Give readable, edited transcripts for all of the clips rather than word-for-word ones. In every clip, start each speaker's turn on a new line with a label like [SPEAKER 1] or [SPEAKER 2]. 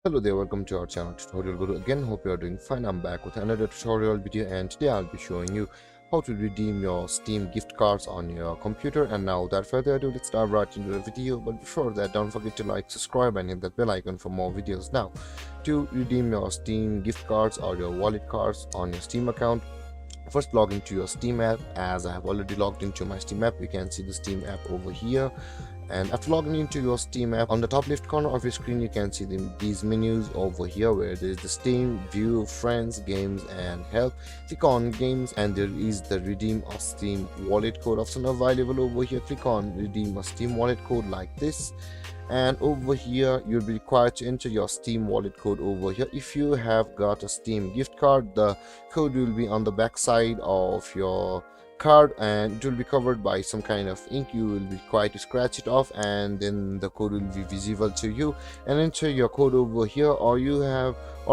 [SPEAKER 1] Hello there, welcome to our channel Tutorial Guru again. Hope you are doing fine. I'm back with another tutorial video, and today I'll be showing you how to redeem your Steam gift cards on your computer. And now without further ado, let's dive right into the video. But before that, don't forget to like, subscribe and hit that bell icon for more videos. Now, to redeem your Steam gift cards or your wallet cards on your Steam account, first log into your Steam app. As I have already logged into my Steam app, you can see the Steam app over here. And after logging into your Steam app, on the top left corner of your screen you can see these menus over here, where there is the Steam, View, Friends, Games and Help. Click on Games and there is the Redeem a Steam Wallet Code option available over here. Click on Redeem a Steam Wallet Code like this, and over here you'll be required to enter your Steam wallet code over here. If you have got a Steam gift card, the code will be on the back side of your card and it will be covered by some kind of ink. You will be required to scratch it off and then the code will be visible to you, and enter your code over here. Or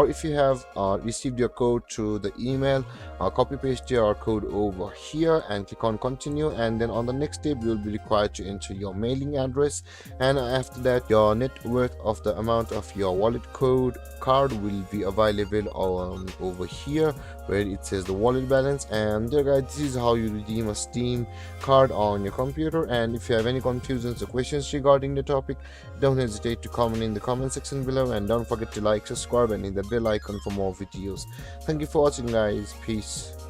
[SPEAKER 1] if you have received your code through the email, copy paste your code over here and click on continue, and then on the next step you will be required to enter your mailing address, and after that your net worth of the amount of your wallet code card will be available over here where it says the wallet balance. And there guys, this is how you redeem a Steam card on your computer. And if you have any confusions or questions regarding the topic, don't hesitate to comment in the comment section below, and don't forget to like, subscribe and hit the bell icon for more videos. Thank you for watching guys. Peace.